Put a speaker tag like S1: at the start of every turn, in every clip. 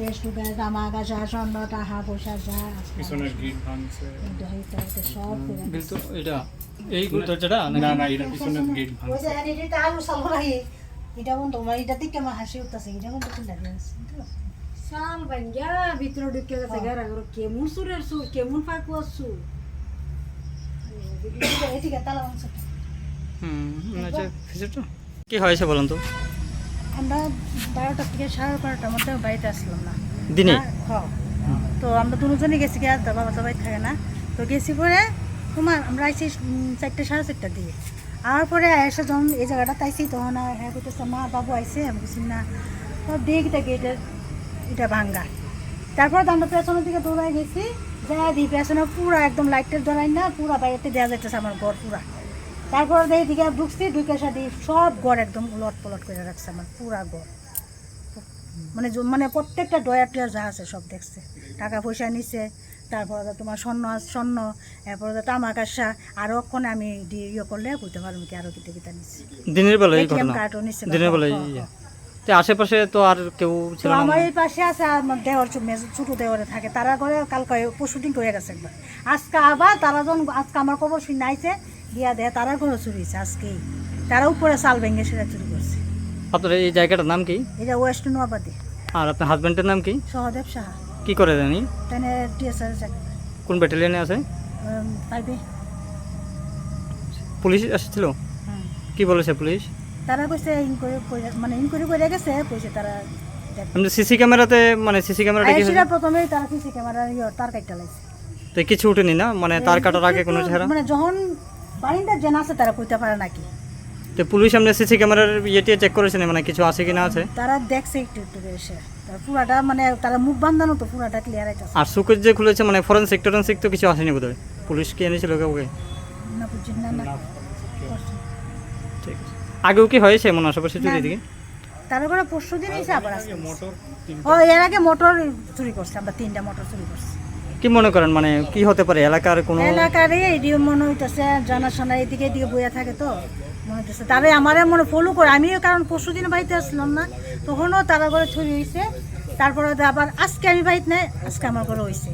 S1: Case ঢুকে জামা কাঁচা স্বর্ণ টাকা পয়সা যা আছে
S2: পিছনের গেট ভাঙছে।
S1: কিন্তু এইটাতে সব করে
S3: কিন্তু এটা এই দরজাটা
S2: না না এটা পিছনের গেট
S1: ওই
S2: ভাঙছে।
S1: যে এটা আলু সাল রাখি এটা বন্ধ আমার এটা দিকে আমার হাসি উঠতেছে এটা বন্ধ চিন্তা দিয়েছে
S4: সাল ভাঙ্গা ভিতরে ঢুকে গেছে ঘরে ঘরে কেমন সুরের সুর কেমন ফাঁকুয়ার সুর
S1: এদিকে তালা ভাঙছে
S3: আচ্ছা কিছুটা কি হয়েছে বলুন তো
S1: আমরা 12টা থেকে 12:30টার মধ্যে বাড়িতে আসলাম না
S3: দিনে
S1: হ্যাঁ তো আমরা দুজনে গেছি কি আর বাবা তো বাড়ি থাকে না তো গেছি পরে তোমার আমরা আইসি 4টা 4:30টার দিকে আর পরে এসে যখন এই জায়গাটা তাইছি তখন হ্যাঁ করতেছে মা বাবু আইসে আমি বলছি না তো দেখি দেখি এটা ভাঙ্গা তারপর তো আমরা পেছনের দিকে দৌড়াই গেছি যা দিই পেছনে পুরো একদম লাইটের জ্বলাই না পুরো বাইরেতে দেওয়া যাইতেছে আমার ঘর পুরা তারপর দেখি দিকে ঢুকছি ঢুকে সাথে সব ঘর একদম উলট পলট করে রাখছে আমার পুরা ঘর মানে মানে প্রত্যেকটা ডয়ার টয়ার যা আছে সব দেখছে টাকা পয়সা নিছে তারপরে তোমার স্বর্ণ এরপরে তামাক আসা আরও ওখানে আমি ইয়ে করলে বুঝতে পারবো কি আরও কিতে কিতা নিচ্ছে
S3: দিনের বেলা এই ঘটনা
S1: কার্টও নিচ্ছে
S3: দিনের বেলা তো আশেপাশে তো আর কেউ ছিল
S1: তো
S3: না
S1: আমার এই পাশে আছে আমার দেওয়ার ছোটো দেওয়ারে থাকে তারা করে কালকে পরশুদিন করে গেছে একবার আজকে আবার তারা যখন আজকে আমার খবর শুনে আইছে দিয়া দেয় তারা ঘরে চুরিছে আজকেই তারা উপরে চাল ভেঙে সেটা চুরি করছে
S3: আপনার এই জায়গাটার নাম কি
S1: এটা ওয়েস্ট নোয়াবাদী
S3: আর আপনার হাজবেন্ডের নাম কি
S1: সহদেব সাহা
S3: কি করে জানি
S1: তাই টিএসআর চাকরি
S3: কোন ব্যাটালিয়নে আছে
S1: পাইবে
S3: পুলিশ এসেছিল
S1: হুম
S3: কি বলেছে পুলিশ
S1: তারা কইছে ইনকোয়ারি করে গেছে কইছে তারা
S3: আপনি সিসি ক্যামেরাতে মানে সিসি ক্যামেরাটা কি
S1: আইসিরা প্রথমেই তারা সিসি ক্যামেরা তার কাটটা লাইছে
S3: তো কিছু উঠেনি না মানে তার কাটার আগে কোনো চেহারা
S1: মানে যখন বারিন্দা জেনা আছে তারা কইতে পারে নাকি
S3: তো পুলিশ আপনি সিসি ক্যামেরার ইয়েটি চেক করেছেন মানে কিছু আছে কি না আছে
S1: তারা দেখছে একটু একটু এসে তার পুরাটা মানে তারা মুখ বান্ধানো তো পুরাটা ক্লিয়ার আইতাছে
S3: আর সুকের যে খুলেছে মানে ফরেনসিক টোরেন্সিক তো কিছু আসেনি বোধহয় পুলিশ কি এনেছিল কাউকে
S1: না বুঝছেন না
S3: ঠিক আছে আগেও কি হয়েছে মনে আশেপাশে চুরি দিকে
S1: তারপরে পরশু দিন এসে আবার আসছে
S2: মোটর
S1: ও এর আগে মোটর চুরি করছে আমরা 3টা মোটর চুরি করছি
S3: কি মনে করেন মানে কি হতে পারে এলাকার কোনো
S1: এলাকারে এদিকে মনে হইতেছে জানাশোনা এদিকে এদিকে বইয়া থাকে তো মনে হইতেছে তারে আমারে মনে ফলো করে আমিও কারণ পরশু দিন বাড়িতে আসলাম না তখনও তারা ঘরে চুরি হয়েছে তারপরে আবার আজকে আমি বাড়িতে নেই আজকে আমার ঘরে হয়েছে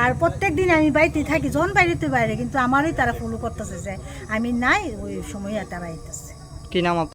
S1: আর প্রত্যেক দিন আমি বাড়িতে থাকি যখন বাইরেতে বাইরে কিন্তু আমারই তারা ফলো করতেছে যে আমি নাই ওই সময় তারা আইতেছে
S3: কি নাম